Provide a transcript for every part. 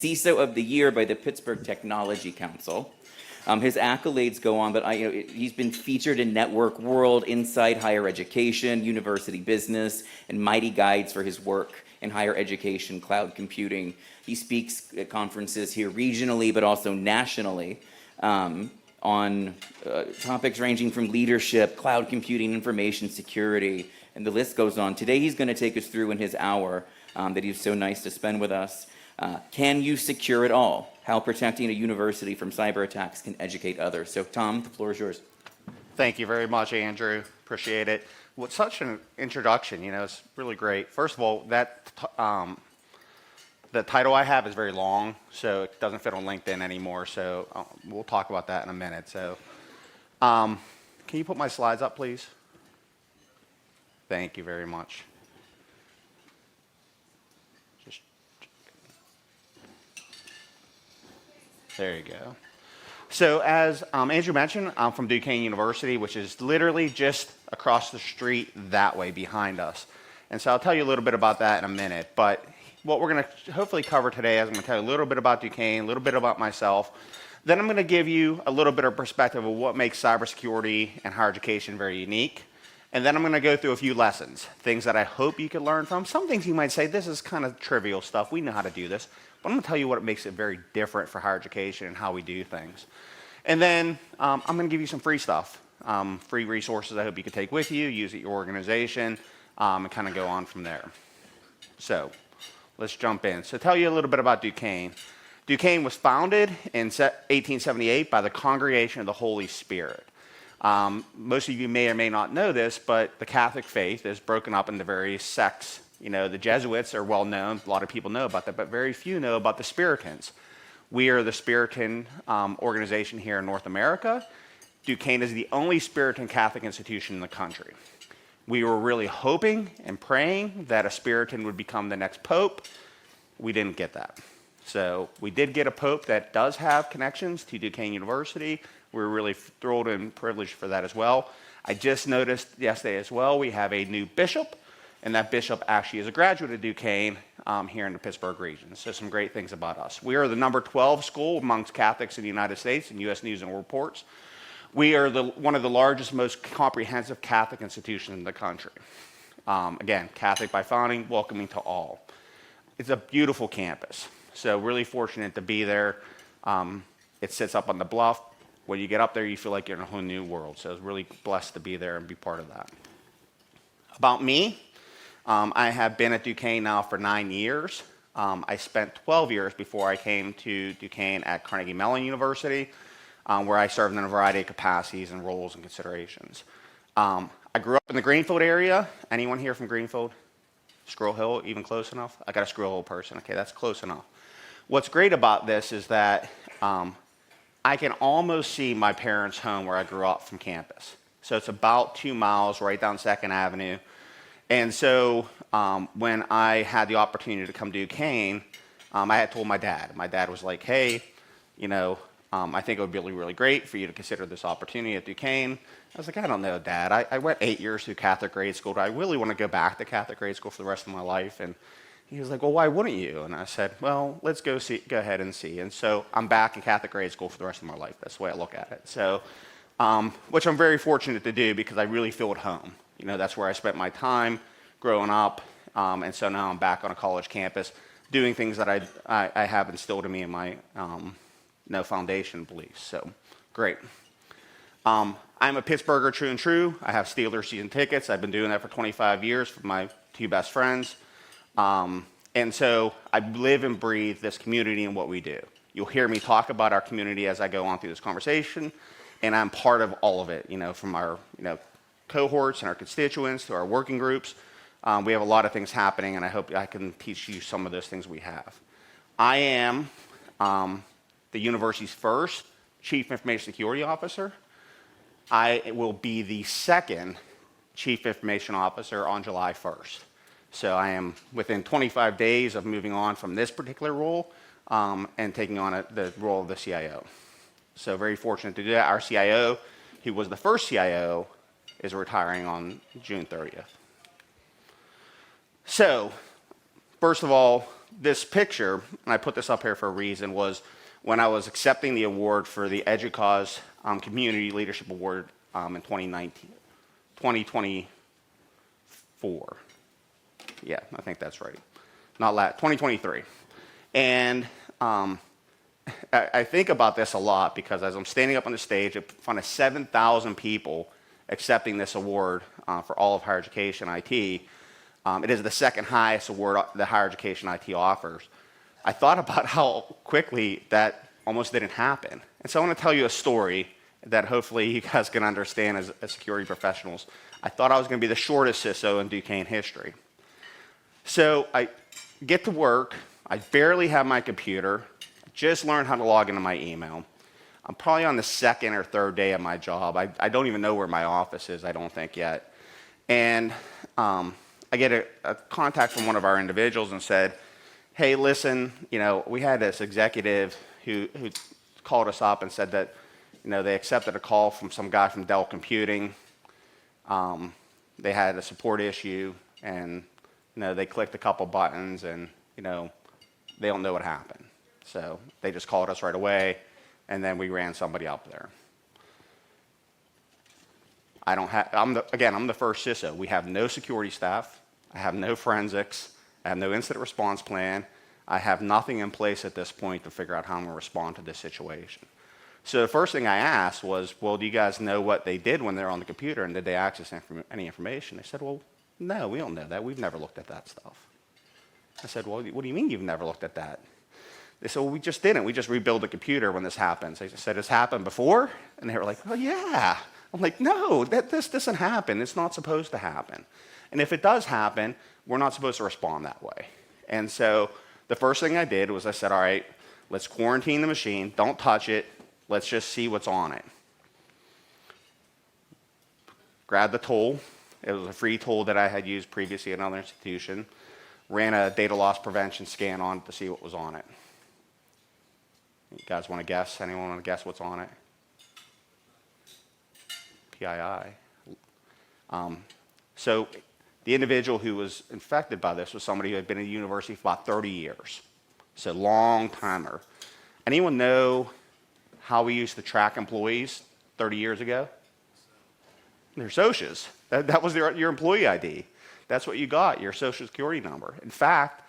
CISO of the Year by the Pittsburgh Technology Council. His accolades go on, but he's been featured in Network World, Inside Higher Education, University Business, and Mighty Guides for his work in higher education, cloud computing. He speaks at conferences here regionally, but also nationally, on topics ranging from leadership, cloud computing, information security, and the list goes on. Today he's going to take us through in his hour that he's so nice to spend with us. Can you secure it all? How protecting a university from cyber attacks can educate others. So Tom, the floor is yours. Thank you very much, Andrew. Appreciate it. Well, such an introduction, it's really great. First of all, the title I have is very long, so it doesn't fit on LinkedIn anymore, so we'll talk about that in a minute. So can you put my slides up, please? Thank you very much. There you go. So as Andrew mentioned, I'm from Duquesne University, which is literally just across the street that way behind us. And so I'll tell you a little bit about that in a minute. But what we're going to hopefully cover today is I'm going to tell you a little bit about Duquesne, a little bit about myself. Then I'm going to give you a little bit of perspective of what makes cybersecurity and higher education very unique. And then I'm going to go through a few lessons, things that I hope you can learn from. Some things you might say, this is kind of trivial stuff. We know how to do this. But I'm going to tell you what makes it very different for higher education and how we do things. And then I'm going to give you some free stuff, free resources I hope you can take with you, use at your organization, and kind of go on from there. So let's jump in. So tell you a little bit about Duquesne. Duquesne was founded in 1878 by the Congregation of the Holy Spirit. Most of you may or may not know this, but the Catholic faith is broken up into various sects. The Jesuits are well known. A lot of people know about that, but very few know about the Spiritans. We are the Spiritan organization here in North America. Duquesne is the only Spiritan Catholic institution in the country. We were really hoping and praying that a Spiritan would become the next pope. We didn't get that. So we did get a pope that does have connections to Duquesne University. We're really thrilled and privileged for that as well. I just noticed yesterday as well, we have a new bishop, and that bishop actually is a graduate of Duquesne here in the Pittsburgh region. So some great things about us. We are the number 12 school amongst Catholics in the United States in U.S. News and World Reports. We are one of the largest, most comprehensive Catholic institutions in the country. Again, Catholic by founding, welcoming to all. It's a beautiful campus. So really fortunate to be there. It sits up on the bluff. When you get up there, you feel like you're in a whole new world. So I was really blessed to be there and be part of that. About me, I have been at Duquesne now for 9 years. I spent 12 years before I came to Duquesne at Carnegie Mellon University, where I served in a variety of capacities and roles and considerations. I grew up in the Greenfield area. Anyone here from Greenfield? Squirrel Hill, even close enough? I got a Squirrel Hill person. Okay, that's close enough. What's great about this is that I can almost see my parents' home where I grew up from campus. So it's about 2 miles right down 2nd Avenue. And so when I had the opportunity to come to Duquesne, I had told my dad. My dad was like, hey, I think it would be really, really great for you to consider this opportunity at Duquesne. I was like, I don't know, Dad. I went 8 years through Catholic grade school. Do I really want to go back to Catholic grade school for the rest of my life? And he was like, well, why wouldn't you? And I said, well, let's go ahead and see. And so I'm back in Catholic grade school for the rest of my life. That's the way I look at it. So, which I'm very fortunate to do because I really feel at home. That's where I spent my time growing up. And so now I'm back on a college campus doing things that I have instilled in me in my foundation beliefs. So great. I'm a Pittsburgher true and true. I have Steelers season tickets. I've been doing that for 25 years with my 2 best friends. And so I live and breathe this community and what we do. You'll hear me talk about our community as I go on through this conversation, and I'm part of all of it, from our cohorts and our constituents to our working groups. We have a lot of things happening, and I hope I can teach you some of those things we have. I am the university's first Chief Information Security Officer. I will be the second Chief Information Officer on July 1st. So I am within 25 days of moving on from this particular role and taking on the role of the CIO. So very fortunate to do that. Our CIO, who was the first CIO, is retiring on June 30th. So first of all, this picture, and I put this up here for a reason, was when I was accepting the award for the EDUCAUSE Community Leadership Award in 2024. Yeah, I think that's right. 2023. And I think about this a lot because as I'm standing up on the stage in front of 7,000 people accepting this award for all of higher education IT, it is the second highest award that higher education IT offers. I thought about how quickly that almost didn't happen. And so I want to tell you a story that hopefully you guys can understand as security professionals. I thought I was going to be the shortest CISO in Duquesne history. So I get to work. I barely have my computer. Just learned how to log into my email. I'm probably on the second or third day of my job. I don't even know where my office is, I don't think yet. And I get a contact from one of our individuals and said, hey, listen, we had this executive who called us up and said that, they accepted a call from some guy from Dell Computing. They had a support issue, and, they clicked a couple buttons, and, they don't know what happened. So they just called us right away, and then we ran somebody up there. I'm the first CISO. We have no security staff. I have no forensics. I have no incident response plan. I have nothing in place at this point to figure out how I'm going to respond to this situation. So the first thing I asked was, well, do you guys know what they did when they're on the computer, and did they access any information? They said, well, no, we don't know that. We've never looked at that stuff. I said, well, what do you mean you've never looked at that? They said, well, we just didn't. We just rebuild the computer when this happens. I said, it's happened before? And they were like, oh, yeah. I'm like, no, this doesn't happen. It's not supposed to happen. And if it does happen, we're not supposed to respond that way. And so the first thing I did was I said, all right, let's quarantine the machine. Don't touch it. Let's just see what's on it. Grabbed the tool. It was a free tool that I had used previously at another institution. Ran a data loss prevention scan on it to see what was on it. You guys want to guess? Anyone want to guess what's on it? PII. So the individual who was infected by this was somebody who had been at the university for about 30 years. So long timer. Anyone know how we used to track employees 30 years ago? Their socials. That was your employee ID. That's what you got, your social security number. In fact,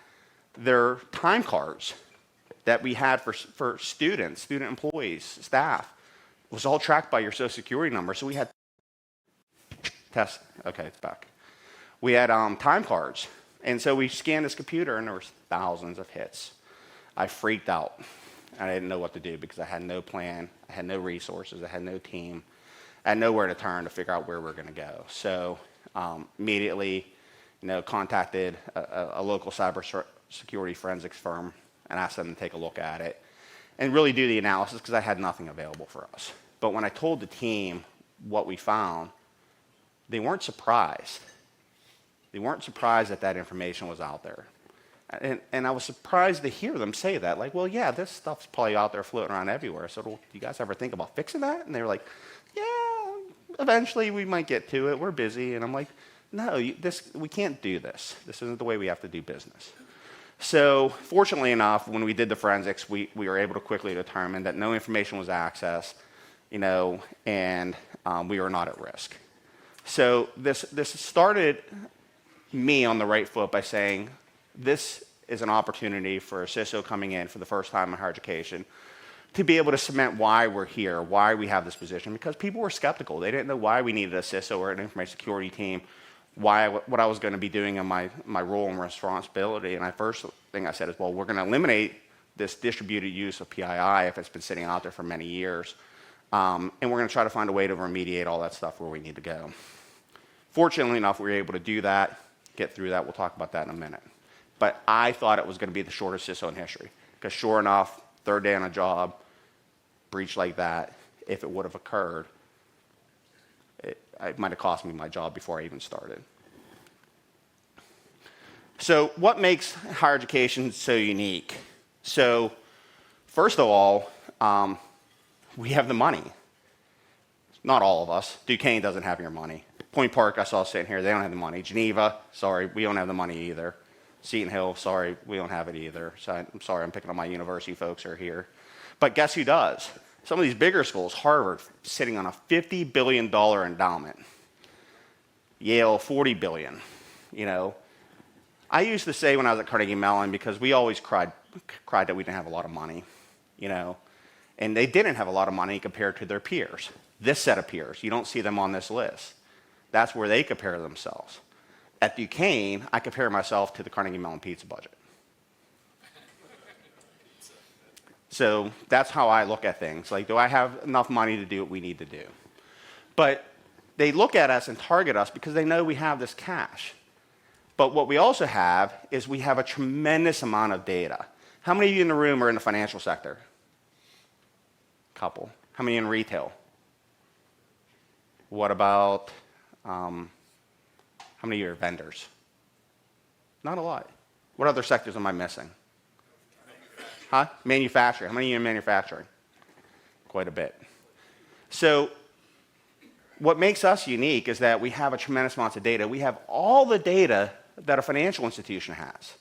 their time cards that we had for students, student employees, staff, was all tracked by your social security number. So we had tests. Okay, it's back. We had time cards. And so we scanned this computer, and there was thousands of hits. I freaked out. I didn't know what to do because I had no plan. I had no resources. I had no team. I had nowhere to turn to figure out where we're going to go. So immediately, contacted a local cybersecurity forensics firm and asked them to take a look at it and really do the analysis because I had nothing available for us. But when I told the team what we found, they weren't surprised. They weren't surprised that that information was out there. And I was surprised to hear them say that. Like, well, yeah, this stuff's probably out there floating around everywhere. So do you guys ever think about fixing that? And they were like, yeah, eventually we might get to it. We're busy. And I'm like, no, we can't do this. This isn't the way we have to do business. So fortunately enough, when we did the forensics, we were able to quickly determine that no information was accessed, and we were not at risk. So this started me on the right foot by saying, this is an opportunity for a CISO coming in for the first time in higher education to be able to cement why we're here, why we have this position, because people were skeptical. They didn't know why we needed a CISO or an information security team, what I was going to be doing in my role and responsibility. And first thing I said is, well, we're going to eliminate this distributed use of PII if it's been sitting out there for many years. And we're going to try to find a way to remediate all that stuff where we need to go. Fortunately enough, we were able to do that, get through that. We'll talk about that in a minute. But I thought it was going to be the shortest CISO in history. Because sure enough, third day on a job, breach like that, if it would have occurred, it might have cost me my job before I even started. So what makes higher education so unique? So first of all, we have the money. Not all of us. Duquesne doesn't have your money. Point Park, I saw sitting here, they don't have the money. Geneva, sorry, we don't have the money either. Seton Hill, sorry, we don't have it either. So I'm sorry, I'm picking on my university folks who are here. But guess who does? Some of these bigger schools, Harvard, sitting on a $50 billion endowment. Yale, $40 billion. You know, I used to say when I was at Carnegie Mellon, because we always cried that we didn't have a lot of money, you know, and they didn't have a lot of money compared to their peers. This set of peers, you don't see them on this list. That's where they compare themselves. At Duquesne, I compare myself to the Carnegie Mellon pizza budget. So that's how I look at things. Like, do I have enough money to do what we need to do? But they look at us and target us because they know we have this cash. But what we also have is we have a tremendous amount of data. How many of you in the room are in the financial sector? Couple. How many in retail? What about, how many of you are vendors? Not a lot. What other sectors am I missing? Huh? Manufacturing. How many of you in manufacturing? Quite a bit. So what makes us unique is that we have a tremendous amount of data. We have all the data that a financial institution has.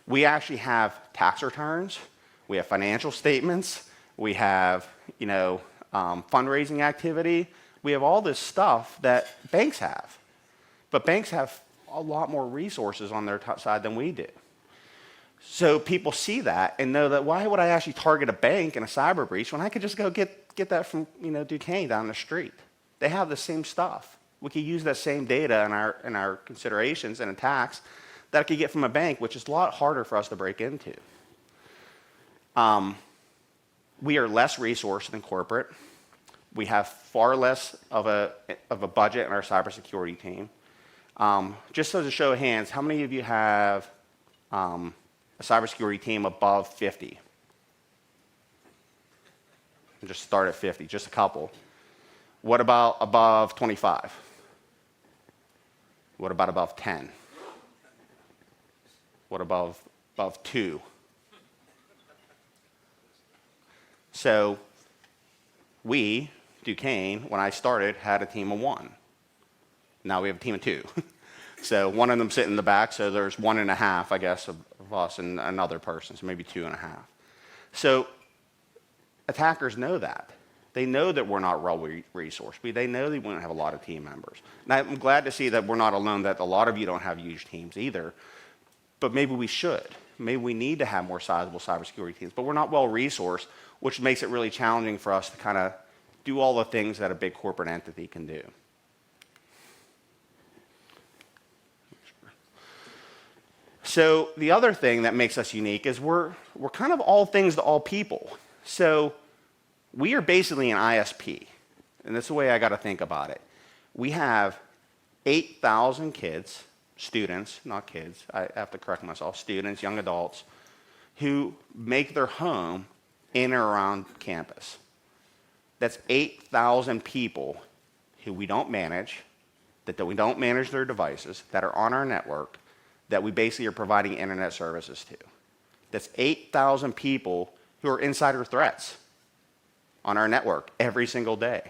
We actually have tax returns. We have financial statements. We have, you know, fundraising activity. We have all this stuff that banks have. But banks have a lot more resources on their side than we do. So people see that and know that why would I actually target a bank in a cyber breach when I could just go get that from, you know, Duquesne down the street? They have the same stuff. We could use that same data in our considerations and attacks that I could get from a bank, which is a lot harder for us to break into. We are less resourced than corporate. We have far less of a budget in our cybersecurity team. Just as a show of hands, how many of you have a cybersecurity team above 50? And just start at 50, just a couple. What about above 25? What about above 10? What above 2? So we, Duquesne, when I started, had a team of 1. Now we have a team of 2. So one of them sitting in the back, so there's 1.5, I guess, of us and another person, so maybe 2.5. So attackers know that. They know that we're not well resourced. They know they won't have a lot of team members. And I'm glad to see that we're not alone, that a lot of you don't have huge teams either. But maybe we should. Maybe we need to have more sizable cybersecurity teams. But we're not well resourced, which makes it really challenging for us to kind of do all the things that a big corporate entity can do. So the other thing that makes us unique is we're kind of all things to all people. So we are basically an ISP, and that's the way I got to think about it. We have 8,000 kids, students, not kids, I have to correct myself, students, young adults, who make their home in or around campus. That's 8,000 people who we don't manage, that we don't manage their devices, that are on our network, that we basically are providing internet services to. That's 8,000 people who are insider threats on our network every single day.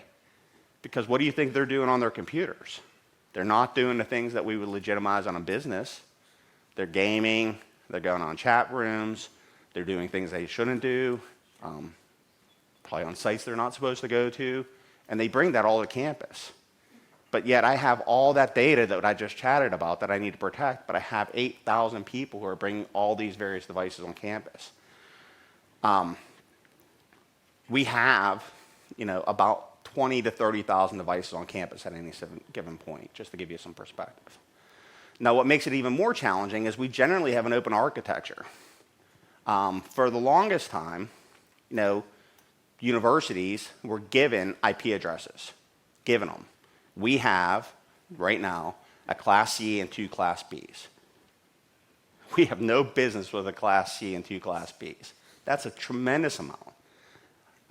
Because what do you think they're doing on their computers? They're not doing the things that we would legitimize on a business. They're gaming, they're going on chat rooms, they're doing things they shouldn't do, probably on sites they're not supposed to go to, and they bring that all to campus. But yet I have all that data that I just chatted about that I need to protect, but I have 8,000 people who are bringing all these various devices on campus. We have, you know, about 20 to 30,000 devices on campus at any given point, just to give you some perspective. Now, what makes it even more challenging is we generally have an open architecture. For the longest time, you know, universities were given IP addresses, given them. We have, right now, a Class C and 2 Class Bs. We have no business with a Class C and 2 Class Bs. That's a tremendous amount.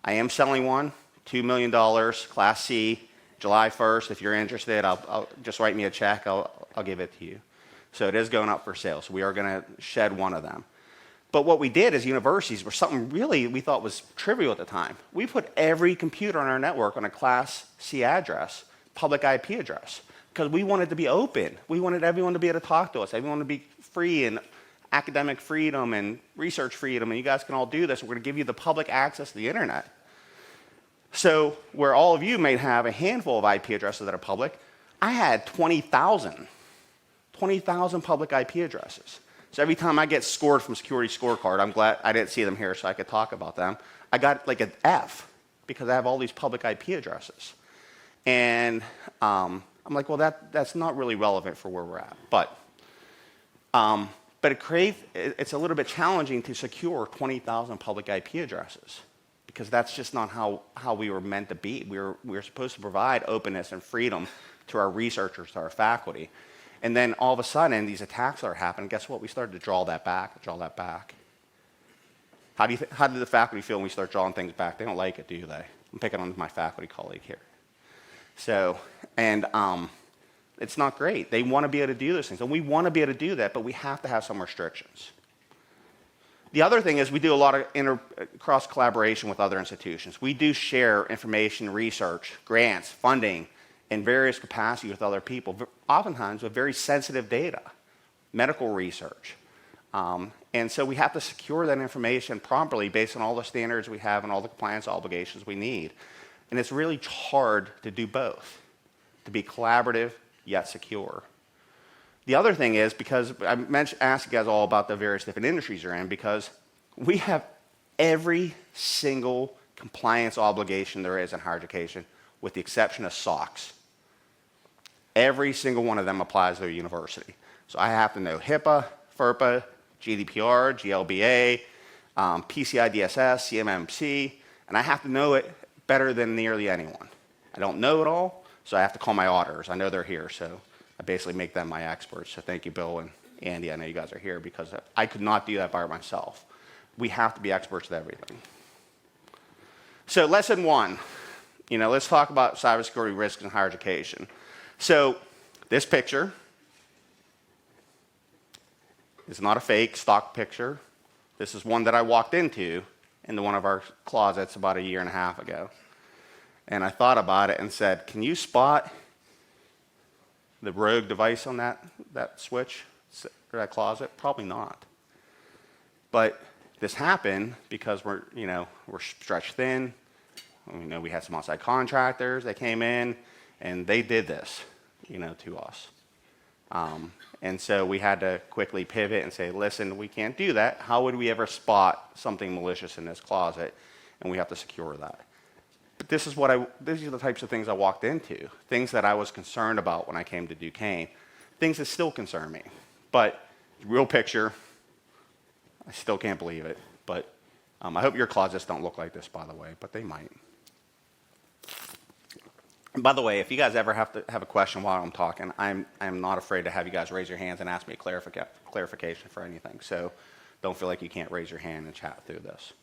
I am selling one, $2 million, Class C, July 1st. If you're interested, I'll just write me a check. I'll give it to you. So it is going up for sale. So we are going to shed one of them. But what we did as universities was something really we thought was trivial at the time. We put every computer on our network on a Class C address, public IP address, because we wanted to be open. We wanted everyone to be able to talk to us, everyone to be free and academic freedom and research freedom, and you guys can all do this. We're going to give you the public access to the internet. So where all of you may have a handful of IP addresses that are public, I had 20,000 public IP addresses. So every time I get scored from Security Scorecard, I'm glad I didn't see them here so I could talk about them. I got like an F because I have all these public IP addresses. And I'm like, well, that's not really relevant for where we're at. But it's a little bit challenging to secure 20,000 public IP addresses because that's just not how we were meant to be. We were supposed to provide openness and freedom to our researchers, to our faculty. And then all of a sudden, these attacks are happening. Guess what? We started to draw that back. How did the faculty feel when we start drawing things back? They don't like it, do they? I'm picking on my faculty colleague here. So, and it's not great. They want to be able to do those things. And we want to be able to do that, but we have to have some restrictions. The other thing is we do a lot of cross collaboration with other institutions. We do share information, research, grants, funding, in various capacities with other people, oftentimes with very sensitive data, medical research. And so we have to secure that information properly based on all the standards we have and all the compliance obligations we need. And it's really hard to do both, to be collaborative yet secure. The other thing is, because I asked you guys all about the various different industries you're in, because we have every single compliance obligation there is in higher education, with the exception of SOX. Every single one of them applies to a university. So I have to know HIPAA, FERPA, GDPR, GLBA, PCI DSS, CMMC, and I have to know it better than nearly anyone. I don't know it all, so I have to call my auditors. I know they're here, so I basically make them my experts. So thank you, Bill and Andy. I know you guys are here because I could not do that by myself. We have to be experts at everything. So lesson one, let's talk about cybersecurity risks in higher education. So this picture is not a fake stock picture. This is one that I walked into one of our closets about a year and a half ago. And I thought about it and said, can you spot the rogue device on that switch, or that closet? Probably not. But this happened because we're stretched thin. We had some outside contractors that came in, and they did this, to us. And so we had to quickly pivot and say, listen, we can't do that. How would we ever spot something malicious in this closet? And we have to secure that. But these are the types of things I walked into, things that I was concerned about when I came to Duquesne, things that still concern me. But real picture, I still can't believe it. But I hope your closets don't look like this, by the way, but they might. And by the way, if you guys ever have to have a question while I'm talking, I'm not afraid to have you guys raise your hands and ask me clarification for anything. So don't feel like you can't raise your hand and chat through this.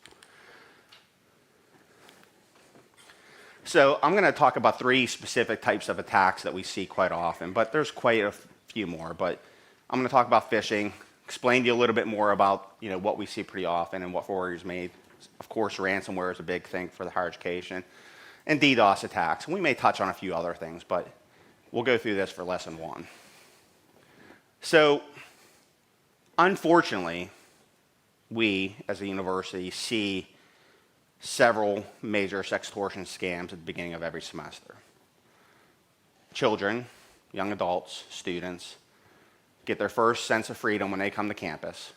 So I'm going to talk about 3 specific types of attacks that we see quite often, but there's quite a few more. But I'm going to talk about phishing, explain to you a little bit more about what we see pretty often and what warriors made. Of course, ransomware is a big thing for the higher education, and DDoS attacks. And we may touch on a few other things, but we'll go through this for lesson 1. So unfortunately, we as a university see several major sextortion scams at the beginning of every semester. Children, young adults, students get their first sense of freedom when they come to campus.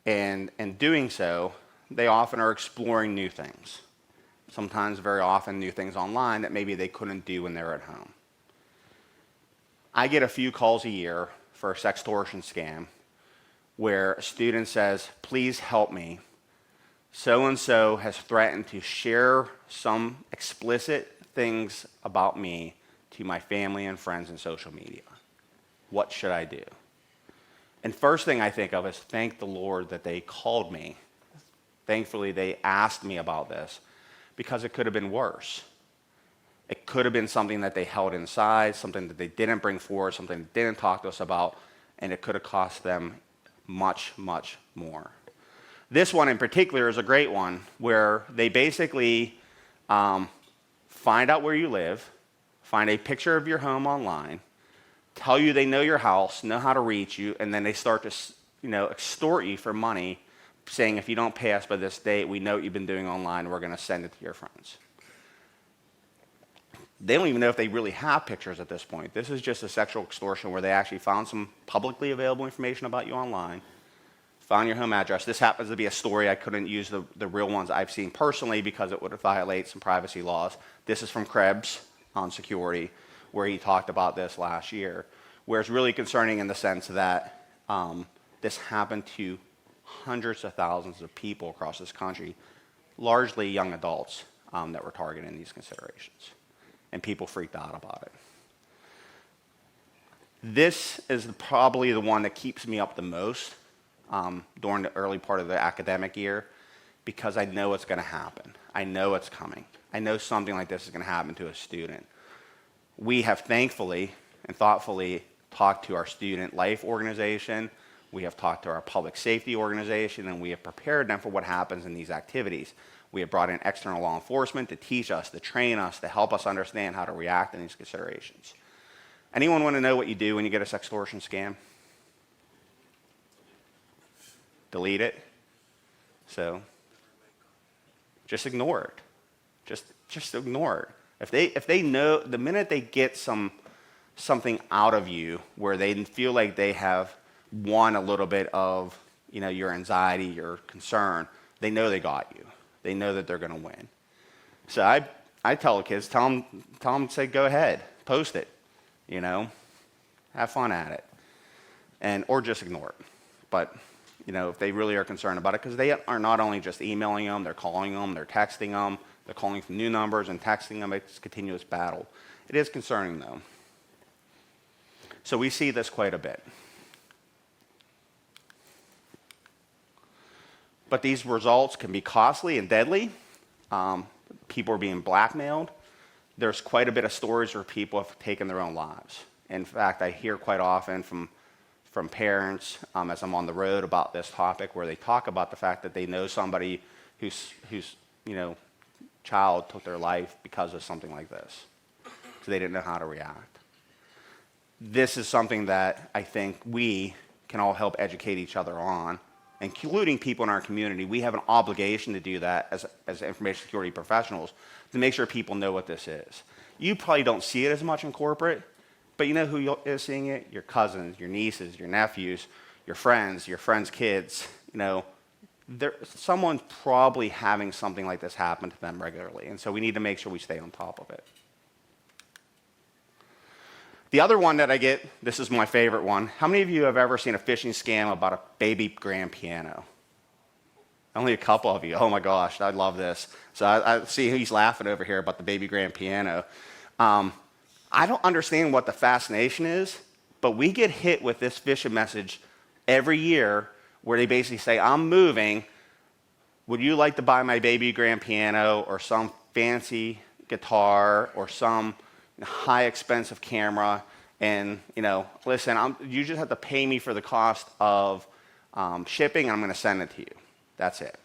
And in doing so, they often are exploring new things. Sometimes, very often, new things online that maybe they couldn't do when they're at home. I get a few calls a year for a sextortion scam where a student says, please help me. So-and-so has threatened to share some explicit things about me to my family and friends in social media. What should I do? And first thing I think of is thank the Lord that they called me. Thankfully, they asked me about this because it could have been worse. It could have been something that they held inside, something that they didn't bring forward, something they didn't talk to us about, and it could have cost them much, much more. This one in particular is a great one where they basically find out where you live, find a picture of your home online, tell you they know your house, know how to reach you, and then they start to extort you for money, saying if you don't pay us by this date, we know what you've been doing online, we're going to send it to your friends. They don't even know if they really have pictures at this point. This is just a sexual extortion where they actually found some publicly available information about you online, found your home address. This happens to be a story. I couldn't use the real ones I've seen personally because it would violate some privacy laws. This is from Krebs on security, where he talked about this last year, where it's really concerning in the sense that this happened to hundreds of thousands of people across this country, largely young adults that were targeted in these considerations. And people freaked out about it. This is probably the one that keeps me up the most during the early part of the academic year, because I know it's going to happen. I know it's coming. I know something like this is going to happen to a student. We have thankfully and thoughtfully talked to our student life organization, we have talked to our public safety organization, and we have prepared them for what happens in these activities. We have brought in external law enforcement to teach us, to train us, to help us understand how to react in these considerations. Anyone want to know what you do when you get a sextortion scam? Delete it. So just ignore it. Just ignore it. If they know, the minute they get something out of you where they feel like they have won a little bit of your anxiety, your concern, they know they got you. They know that they're going to win. So I tell the kids, tell them, say, go ahead, post it, have fun at it, or just ignore it. But if they really are concerned about it, because they are not only just emailing them, they're calling them, they're texting them, they're calling from new numbers and texting them. It's a continuous battle. It is concerning though. So we see this quite a bit. But these results can be costly and deadly. People are being blackmailed. There's quite a bit of stories where people have taken their own lives. In fact, I hear quite often from parents as I'm on the road about this topic, where they talk about the fact that they know somebody whose child took their life because of something like this. So they didn't know how to react. This is something that I think we can all help educate each other on, including people in our community. We have an obligation to do that as information security professionals, to make sure people know what this is. You probably don't see it as much in corporate, but you know who is seeing it? Your cousins, your nieces, your nephews, your friends' kids. Someone's probably having something like this happen to them regularly, and so we need to make sure we stay on top of it. The other one that I get, this is my favorite one. How many of you have ever seen a phishing scam about a baby grand piano? Only a couple of you. Oh my gosh, I love this. So I see he's laughing over here about the baby grand piano. I don't understand what the fascination is, but we get hit with this phishing message every year where they basically say, I'm moving. Would you like to buy my baby grand piano or some fancy guitar or some high expensive camera? And listen, you just have to pay me for the cost of shipping, and I'm going to send it to you. That's it.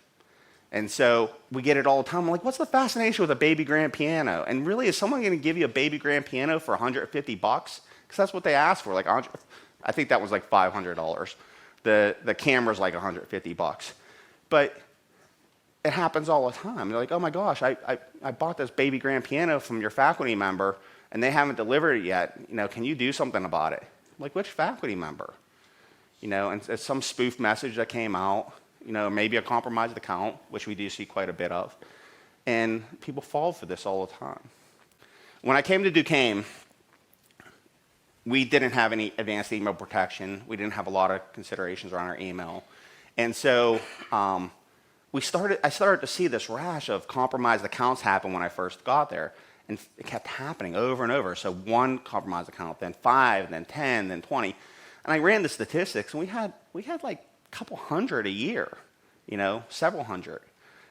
And so we get it all the time. I'm like, what's the fascination with a baby grand piano? And really, is someone going to give you a baby grand piano for $150? Because that's what they asked for. Like, I think that was like $500. The camera's like $150. But it happens all the time. They're like, oh my gosh, I bought this baby grand piano from your faculty member, and they haven't delivered it yet. Can you do something about it? I'm like, which faculty member? And it's some spoof message that came out, maybe a compromised account, which we do see quite a bit of. And people fall for this all the time. When I came to Duquesne, we didn't have any advanced email protection. We didn't have a lot of considerations around our email. And so I started to see this rash of compromised accounts happen when I first got there. And it kept happening over and over. So one compromised account, then 5, then 10, then 20. And I ran the statistics, and we had like a couple hundred a year, several hundred.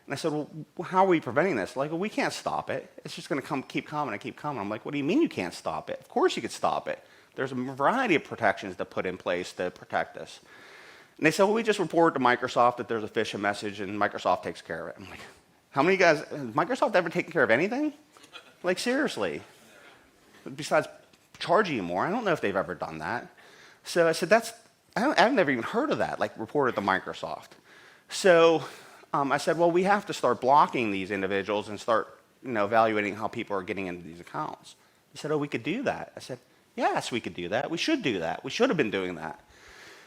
And I said, well, how are we preventing this? Like, well, we can't stop it. It's just going to keep coming and keep coming. I'm like, what do you mean you can't stop it? Of course you could stop it. There's a variety of protections to put in place to protect this. And they said, well, we just reported to Microsoft that there's a phishing message, and Microsoft takes care of it. I'm like, how many guys, has Microsoft ever taken care of anything? Like, seriously. Besides charging you more, I don't know if they've ever done that. So I said, that's I've never even heard of that, like reported to Microsoft. So I said, well, we have to start blocking these individuals and start evaluating how people are getting into these accounts. He said, oh, we could do that. I said, yes, we could do that. We should do that. We should have been doing that.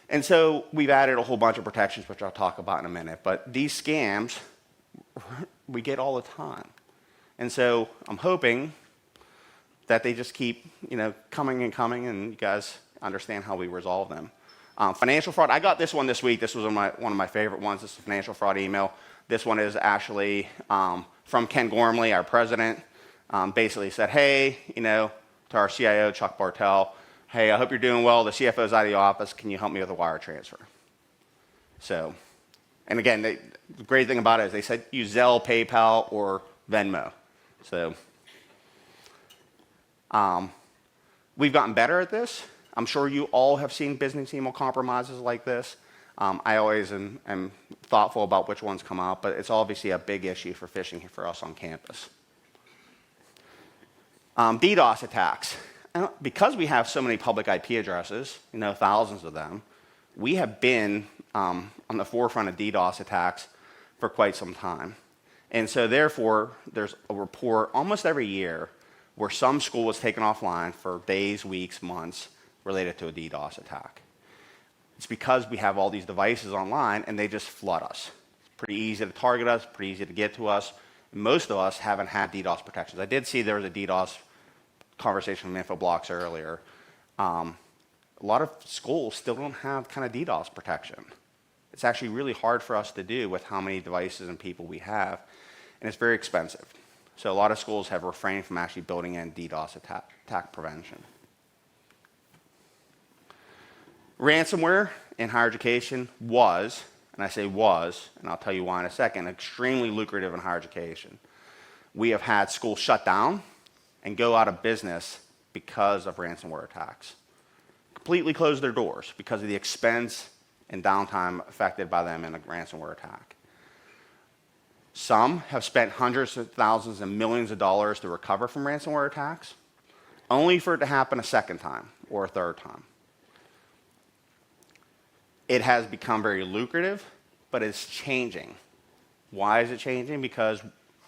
And so we've added a whole bunch of protections, which I'll talk about in a minute. But these scams, we get all the time. And so I'm hoping that they just keep coming and coming, and you guys understand how we resolve them. Financial fraud, I got this one this week. This was one of my favorite ones. This is a financial fraud email. This one is actually from Ken Gormley, our president. Basically said, hey, to our CIO, Chuck Bartell, hey, I hope you're doing well. The CFO's out of the office. Can you help me with a wire transfer? So, and again, the great thing about it is they said use Zelle, PayPal, or Venmo. So, we've gotten better at this. I'm sure you all have seen business email compromises like this. I always am thoughtful about which ones come out, but it's obviously a big issue for phishing for us on campus. DDoS attacks. Because we have so many public IP addresses, thousands of them, we have been on the forefront of DDoS attacks for quite some time. And so therefore, there's a report almost every year where some school was taken offline for days, weeks, months related to a DDoS attack. It's because we have all these devices online and they just flood us. It's pretty easy to target us, pretty easy to get to us. Most of us haven't had DDoS protections. I did see there was a DDoS conversation from InfoBlocks earlier. A lot of schools still don't have kind of DDoS protection. It's actually really hard for us to do with how many devices and people we have, and it's very expensive. So a lot of schools have refrained from actually building in DDoS attack prevention. Ransomware in higher education was, and I say was, and I'll tell you why in a second, extremely lucrative in higher education. We have had schools shut down and go out of business because of ransomware attacks. Completely close their doors because of the expense and downtime affected by them in a ransomware attack. Some have spent hundreds of thousands and millions of dollars to recover from ransomware attacks, only for it to happen a second time or a third time. It has become very lucrative, but it's changing. Why is it changing? Because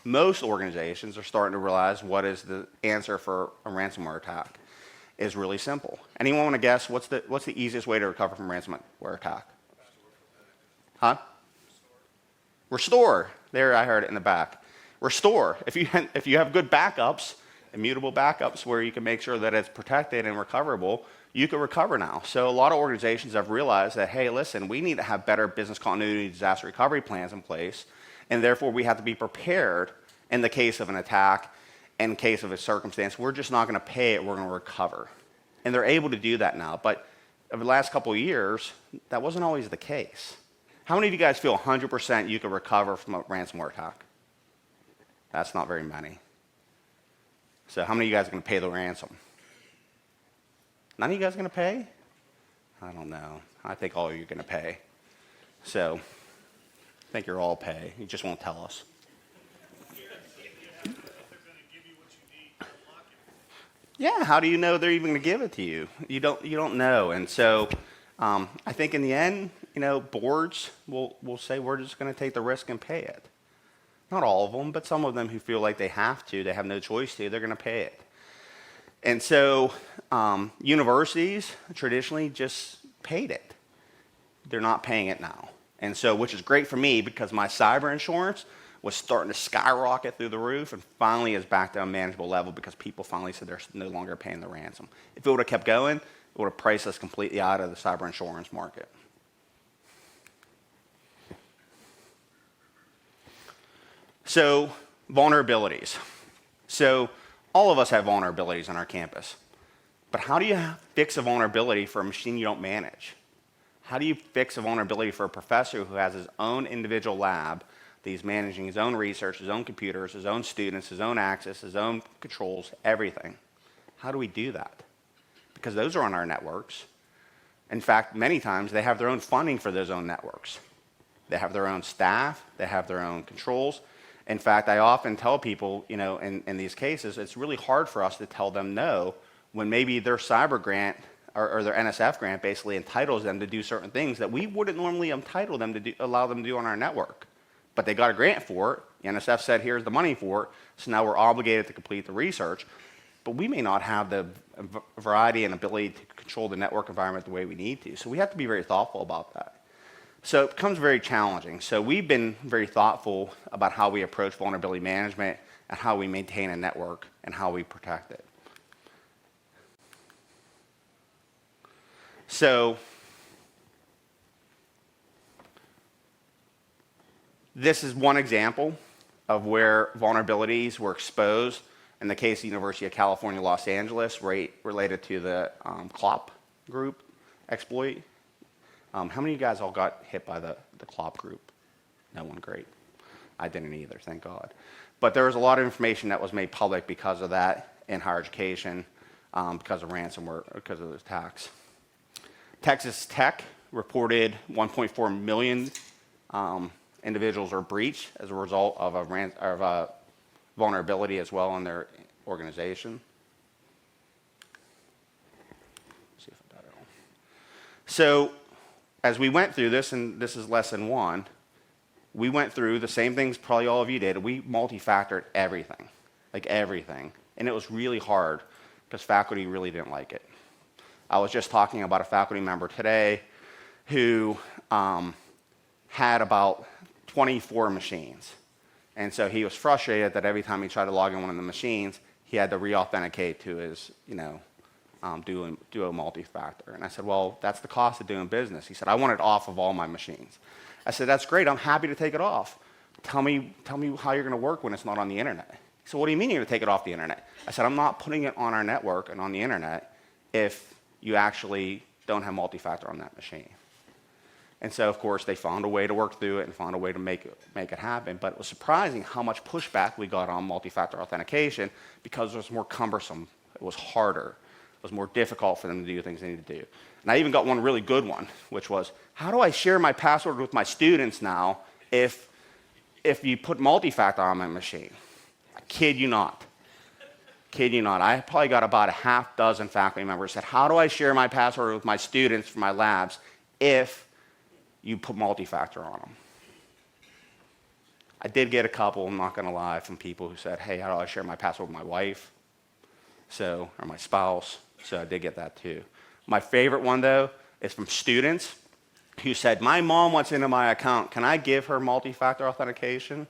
most organizations are starting to realize what is the answer for a ransomware attack is really simple. Anyone want to guess what's the easiest way to recover from a ransomware attack? Huh? Restore. There, I heard it in the back. Restore. If you have good backups, immutable backups where you can make sure that it's protected and recoverable, you can recover now. So a lot of organizations have realized that, hey, listen, we need to have better business continuity disaster recovery plans in place, and therefore we have to be prepared in the case of an attack, in case of a circumstance. We're just not going to pay it, we're going to recover. And they're able to do that now. But over the last couple of years, that wasn't always the case. How many of you guys feel 100% you can recover from a ransomware attack? That's not very many. So how many of you guys are going to pay the ransom? None of you guys are going to pay? I don't know. I think all of you are going to pay. So I think you're all pay. You just won't tell us. Yeah, how do you know they're even going to give it to you? You don't know. And so I think in the end, boards will say we're just going to take the risk and pay it. Not all of them, but some of them who feel like they have no choice to, they're going to pay it. And so universities traditionally just paid it. They're not paying it now. And so, which is great for me because my cyber insurance was starting to skyrocket through the roof and finally is back to a manageable level because people finally said they're no longer paying the ransom. If it would have kept going, it would have priced us completely out of the cyber insurance market. So, vulnerabilities. So, all of us have vulnerabilities on our campus. But how do you fix a vulnerability for a machine you don't manage? How do you fix a vulnerability for a professor who has his own individual lab that he's managing his own research, his own computers, his own students, his own access, his own controls, everything? How do we do that? Because those are on our networks. In fact, many times they have their own funding for those own networks. They have their own staff, they have their own controls. In fact, I often tell people, in these cases, it's really hard for us to tell them no when maybe their cyber grant or their NSF grant basically entitles them to do certain things that we wouldn't normally entitle them to do, allow them to do on our network. But they got a grant for it. The NSF said, here's the money for it. So now we're obligated to complete the research. But we may not have the variety and ability to control the network environment the way we need to. So we have to be very thoughtful about that. So it becomes very challenging. So we've been very thoughtful about how we approach vulnerability management and how we maintain a network and how we protect it. So this is one example of where vulnerabilities were exposed in the case of the University of California, Los Angeles, related to the CLOP group exploit. How many of you guys all got hit by the CLOP group? No one, great. I didn't either, thank God. But there was a lot of information that was made public because of that in higher education, because of ransomware, because of those attacks. Texas Tech reported 1.4 million individuals are breached as a result of a vulnerability as well in their organization. Let's see if I got it all. So as we went through this, and this is lesson 1, we went through the same things probably all of you did. We multi-factored everything, like everything. And it was really hard because faculty really didn't like it. I was just talking about a faculty member today who had about 24 machines. And so he was frustrated that every time he tried to log in one of the machines, he had to re-authenticate to his, do a multi-factor. And I said, well, that's the cost of doing business. He said, I want it off of all my machines. I said, that's great. I'm happy to take it off. Tell me how you're going to work when it's not on the internet. He said, what do you mean you're going to take it off the internet? I said, I'm not putting it on our network and on the internet if you actually don't have multi-factor on that machine. And so, of course, they found a way to work through it and found a way to make it happen. But it was surprising how much pushback we got on multi-factor authentication because it was more cumbersome. It was harder. It was more difficult for them to do things they needed to do. And I even got one really good one, which was, how do I share my password with my students now if you put multi-factor on my machine? I kid you not. Kid you not. I probably got about a half dozen faculty members said, how do I share my password with my students for my labs if you put multi-factor on them? I did get a couple, I'm not going to lie, from people who said, hey, how do I share my password with my wife? Or my spouse. So I did get that too. My favorite one, though, is from students who said, my mom wants into my account. Can I give her multi-factor authentication?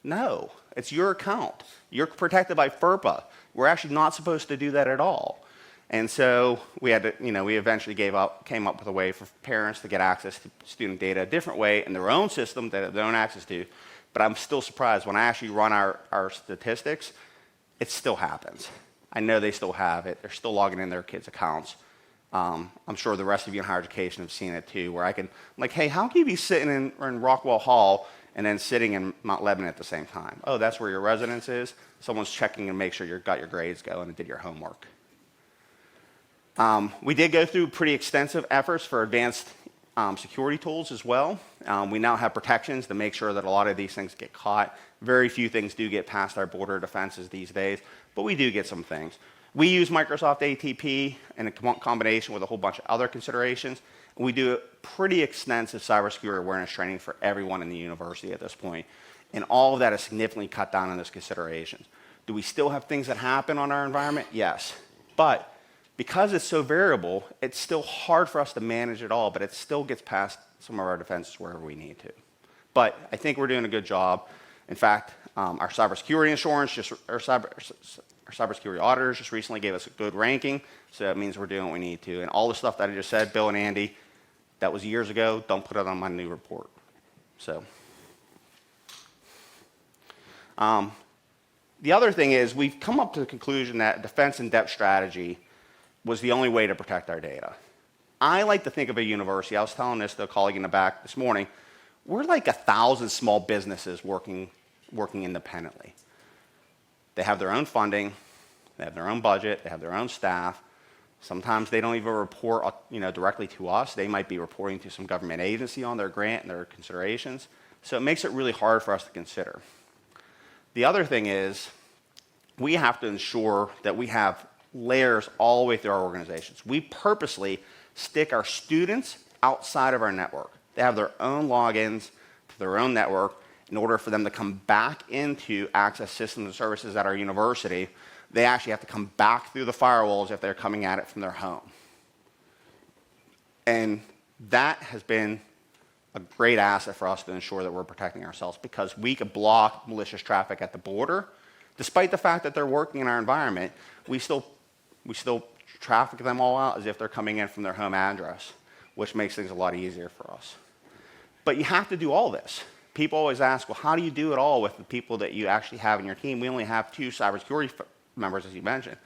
No, it's your account. You're protected by FERPA. We're actually not supposed to do that at all. And so we had to, we eventually came up with a way for parents to get access to student data a different way in their own system that they have their own access to. But I'm still surprised when I actually run our statistics, it still happens. I know they still have it. They're still logging in their kids' accounts. I'm sure the rest of you in higher education have seen it too, where I'm like, hey, how can you be sitting in Rockwell Hall and then sitting in Mount Lebanon at the same time? Oh, that's where your residence is? Someone's checking and make sure you've got your grades going and did your homework. We did go through pretty extensive efforts for advanced security tools as well. We now have protections to make sure that a lot of these things get caught. Very few things do get past our border defenses these days, but we do get some things. We use Microsoft ATP in a combination with a whole bunch of other considerations. We do pretty extensive cybersecurity awareness training for everyone in the university at this point, and all of that is significantly cut down on those considerations. Do we still have things that happen on our environment? Yes, but because it's so variable, it's still hard for us to manage it all, but it still gets past some of our defenses wherever we need to. But I think we're doing a good job. In fact, our cybersecurity insurance, our cybersecurity auditors just recently gave us a good ranking, so that means we're doing what we need to. And all the stuff that I just said, Bill and Andy, that was years ago. Don't put it on my new report. So, the other thing is we've come up to the conclusion that defense in depth strategy was the only way to protect our data. I like to think of a university, I was telling this to a colleague in the back this morning, we're like 1,000 small businesses working independently. They have their own funding, they have their own budget, they have their own staff. Sometimes they don't even report directly to us. They might be reporting to some government agency on their grant and their considerations. So it makes it really hard for us to consider. The other thing is we have to ensure that we have layers all the way through our organizations. We purposely stick our students outside of our network. They have their own logins to their own network in order for them to come back into access systems and services at our university. They actually have to come back through the firewalls if they're coming at it from their home. And that has been a great asset for us to ensure that we're protecting ourselves, because we could block malicious traffic at the border. Despite the fact that they're working in our environment, we still traffic them all out as if they're coming in from their home address, which makes things a lot easier for us. But you have to do all this. People always ask, well, how do you do it all with the people that you actually have in your team? We only have 2 cybersecurity members, as you mentioned.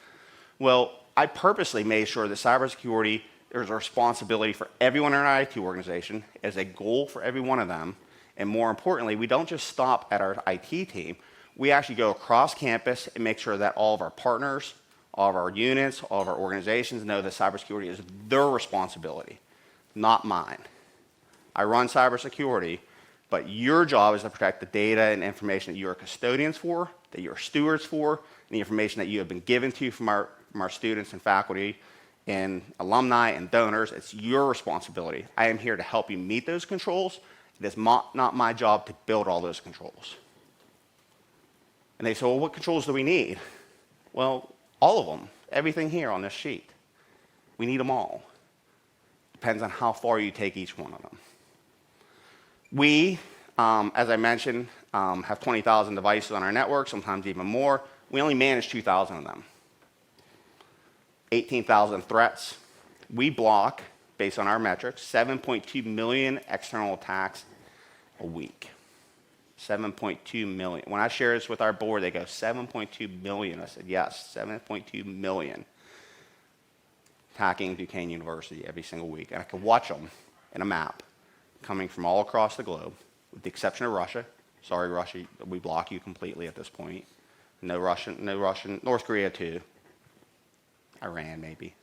Well, I purposely made sure that cybersecurity, there's a responsibility for everyone in our IT organization, as a goal for every one of them. And more importantly, we don't just stop at our IT team. We actually go across campus and make sure that all of our partners, all of our units, all of our organizations know that cybersecurity is their responsibility, not mine. I run cybersecurity, but your job is to protect the data and information that you are custodians for, that you're stewards for, and the information that you have been given to from our students and faculty and alumni and donors. It's your responsibility. I am here to help you meet those controls. It is not my job to build all those controls. And they say, well, what controls do we need? Well, all of them. Everything here on this sheet. We need them all. Depends on how far you take each one of them. We, as I mentioned, have 20,000 devices on our network, sometimes even more. We only manage 2,000 of them. 18,000 threats. We block, based on our metrics, 7.2 million external attacks a week. 7.2 million. When I share this with our board, they go, 7.2 million. I said, yes, 7.2 million attacking Duquesne University every single week. And I could watch them in a map coming from all across the globe, with the exception of Russia. Sorry, Russia, we block you completely at this point. No Russian, North Korea too. Iran maybe.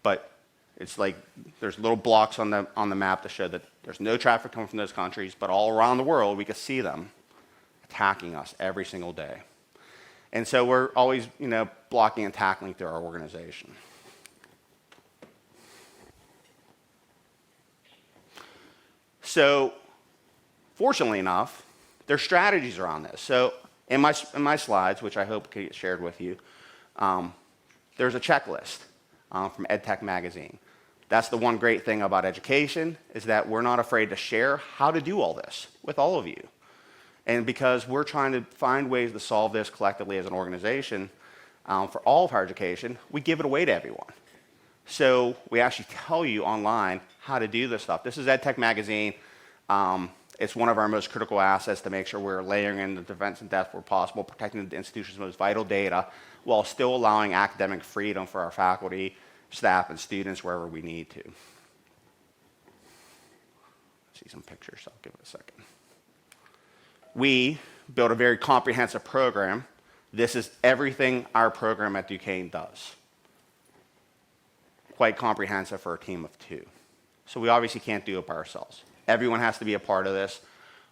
But it's like there's little blocks on the map to show that there's no traffic coming from those countries, but all around the world we can see them attacking us every single day. And so we're always, blocking and tackling through our organization. So, fortunately enough, there's strategies around this. So, in my slides, which I hope can get shared with you, there's a checklist from EdTech Magazine. That's the one great thing about education, is that we're not afraid to share how to do all this with all of you. And because we're trying to find ways to solve this collectively as an organization for all of our education, we give it away to everyone. So we actually tell you online how to do this stuff. This is EdTech Magazine. It's one of our most critical assets to make sure we're layering in the defense and depth where possible, protecting the institution's most vital data, while still allowing academic freedom for our faculty, staff, and students wherever we need to. See some pictures, I'll give it a second. We built a very comprehensive program. This is everything our program at Duquesne does. Quite comprehensive for a team of 2. So we obviously can't do it by ourselves. Everyone has to be a part of this.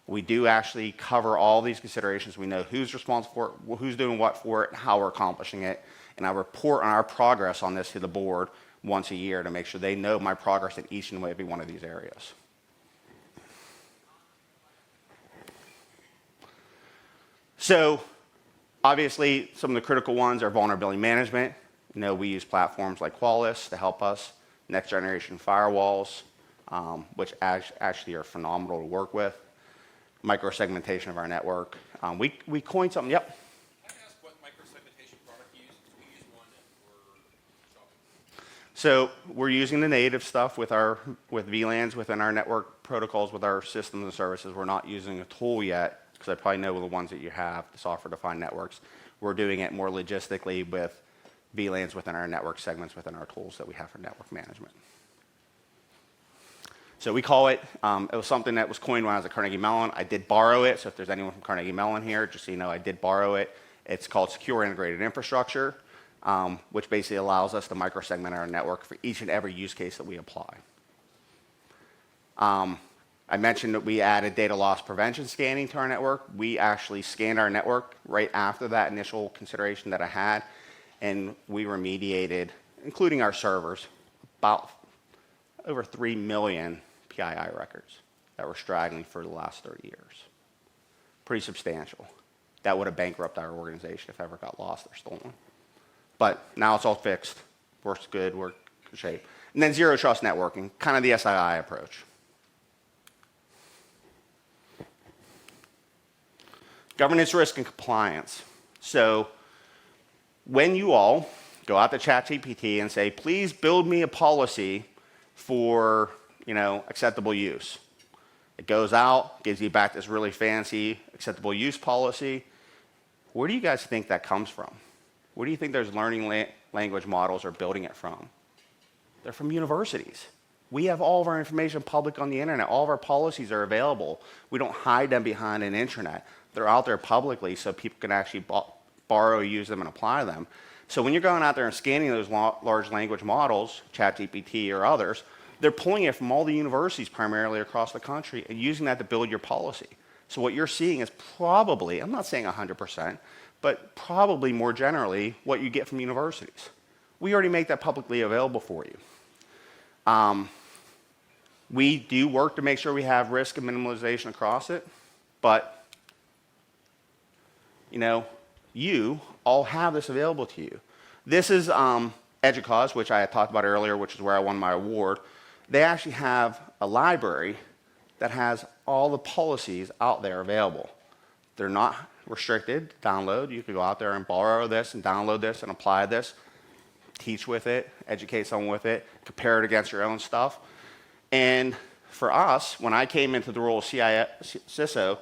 We do actually cover all these considerations. We know who's responsible for it, who's doing what for it, and how we're accomplishing it. And I report on our progress on this to the board once a year to make sure they know my progress in each and every one of these areas. So, obviously, some of the critical ones are vulnerability management. We use platforms like Qualys to help us, next generation firewalls, which actually are phenomenal to work with, microsegmentation of our network. We coined something, yep. Can I ask what microsegmentation product you use? Because we use one and we're shopping. So we're using the native stuff with VLANs within our network protocols with our systems and services. We're not using a tool yet, because I probably know the ones that you have, the software-defined networks. We're doing it more logistically with VLANs within our network segments within our tools that we have for network management. So we call it, it was something that was coined when I was at Carnegie Mellon. I did borrow it, so if there's anyone from Carnegie Mellon here, just so you know, I did borrow it. It's called Secure Integrated Infrastructure, which basically allows us to microsegment our network for each and every use case that we apply. I mentioned that we added data loss prevention scanning to our network. We actually scanned our network right after that initial consideration that I had, and we remediated, including our servers, about over 3 million PII records that were straggling for the last 30 years. Pretty substantial. That would have bankrupted our organization if it ever got lost or stolen. But now it's all fixed, works good, we're in good shape. And then zero trust networking, kind of the SII approach. Governance, risk, and compliance. So when you all go out to ChatGPT and say, please build me a policy for, acceptable use. It goes out, gives you back this really fancy acceptable use policy. Where do you guys think that comes from? Where do you think those learning language models are building it from? They're from universities. We have all of our information public on the internet. All of our policies are available. We don't hide them behind an intranet. They're out there publicly so people can actually borrow, use them, and apply them. So when you're going out there and scanning those large language models, ChatGPT or others, they're pulling it from all the universities primarily across the country and using that to build your policy. So what you're seeing is probably, I'm not saying 100%, but probably more generally what you get from universities. We already make that publicly available for you. We do work to make sure we have risk and minimalization across it, but you all have this available to you. This is Educause, which I had talked about earlier, which is where I won my award. They actually have a library that has all the policies out there available. They're not restricted to download. You could go out there and borrow this and download this and apply this, teach with it, educate someone with it, compare it against your own stuff. And for us, when I came into the role of CISO,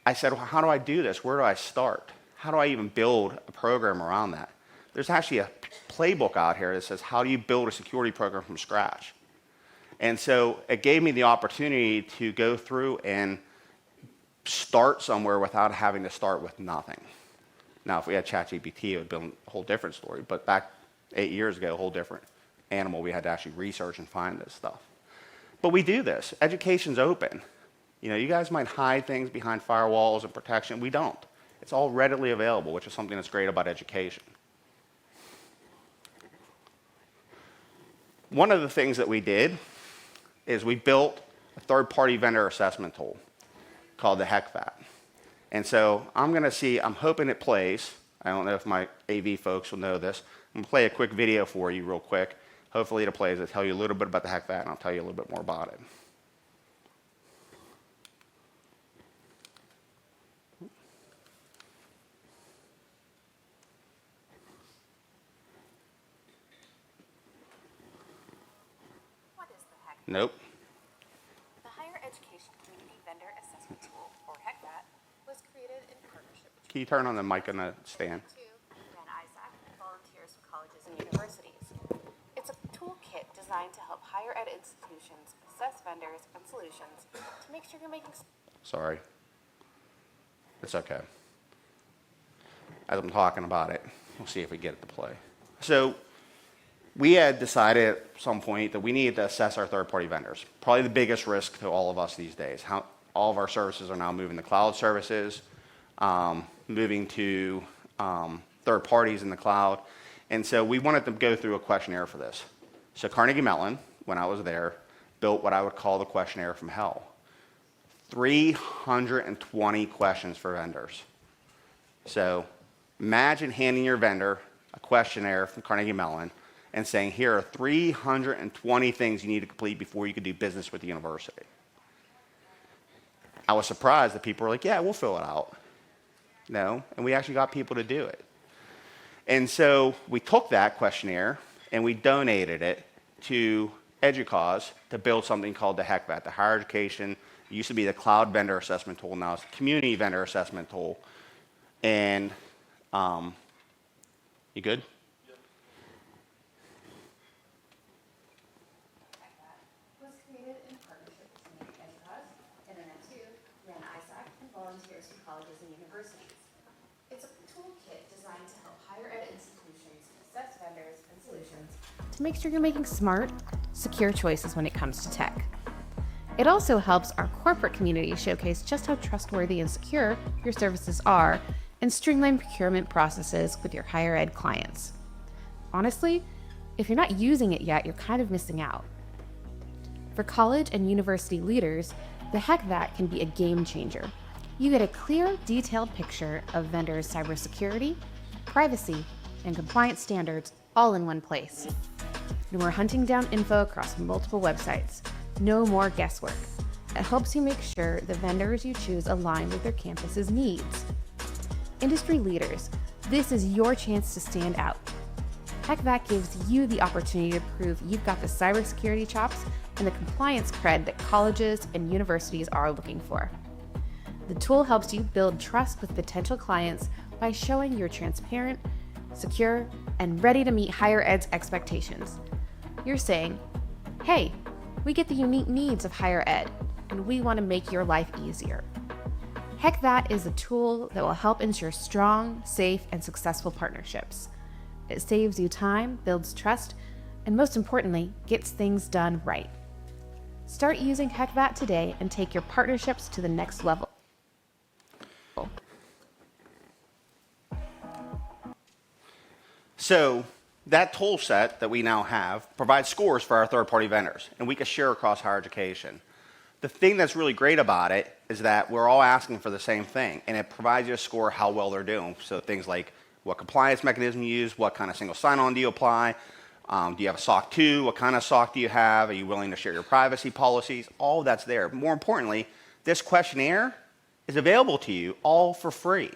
I said, well, how do I do this? Where do I start? How do I even build a program around that? There's actually a playbook out here that says, how do you build a security program from scratch? And so it gave me the opportunity to go through and start somewhere without having to start with nothing. Now, if we had ChatGPT, it would have been a whole different story. But back 8 years ago, a whole different animal. We had to actually research and find this stuff. But we do this. Education's open. You guys might hide things behind firewalls and protection. We don't. It's all readily available, which is something that's great about education. One of the things that we did is we built a third-party vendor assessment tool called the HECVAT. And so I'm hoping it plays. I don't know if my AV folks will know this. I'm going to play a quick video for you real quick. Hopefully it plays. I'll tell you a little bit about the HECVAT, and I'll tell you a little bit more about it. Nope. The Higher Education Community Vendor Assessment Tool, or HECVAT, was created in partnership Can you turn on the mic on the stand? and ISAC, volunteers for colleges and universities. It's a toolkit designed to help higher ed institutions assess vendors and solutions to make sure you're making... Sorry. It's okay. As I'm talking about it, we'll see if we get it to play. So we had decided at some point that we needed to assess our third-party vendors. Probably the biggest risk to all of us these days. How all of our services are now moving to cloud services, moving to third parties in the cloud. And so we wanted to go through a questionnaire for this. So Carnegie Mellon, when I was there, built what I would call the questionnaire from hell. 320 questions for vendors. So imagine handing your vendor a questionnaire from Carnegie Mellon and saying, here are 320 things you need to complete before you can do business with the university. I was surprised that people were like, yeah, we'll fill it out. No, and we actually got people to do it. And so we took that questionnaire and we donated it to Educause to build something called the HECVAT, the Higher Education. It used to be the Cloud Vendor Assessment Tool, now it's the Community Vendor Assessment Tool. And you good? was created in partnership between Educause, Internet2, and ISAC, and volunteers from colleges and universities. It's a toolkit designed to help higher ed institutions assess vendors and solutions to make sure you're making smart, secure choices when it comes to tech. It also helps our corporate community showcase just how trustworthy and secure your services are and streamline procurement processes with your higher ed clients. honestly, if you're not using it yet, you're kind of missing out. For college and university leaders, the Heck That can be a game changer. You get a clear, detailed picture of vendors' cybersecurity, privacy, and compliance standards all in one place. No more hunting down info across multiple websites. No more guesswork. It helps you make sure the vendors you choose align with their campus's needs. Industry leaders, this is your chance to stand out. Heck That gives you the opportunity to prove you've got the cybersecurity chops and the compliance cred that colleges and universities are looking for. The tool helps you build trust with potential clients by showing you're transparent, secure, and ready to meet higher ed's expectations. You're saying, hey, we get the unique needs of higher ed, and we want to make your life easier. Heck That is a tool that will help ensure strong, safe, and successful partnerships. It saves you time, builds trust, and most importantly, gets things done right. Start using Heck That today and take your partnerships to the next level. So that tool set that we now have provides scores for our third-party vendors, and we can share across higher education. The thing that's really great about it is that we're all asking for the same thing, and it provides you a score how well they're doing. So things like what compliance mechanism you use, what kind of single sign-on do you apply, do you have a SOC 2, what kind of SOC do you have, are you willing to share your privacy policies, all of that's there. More importantly, this questionnaire is available to you all for free.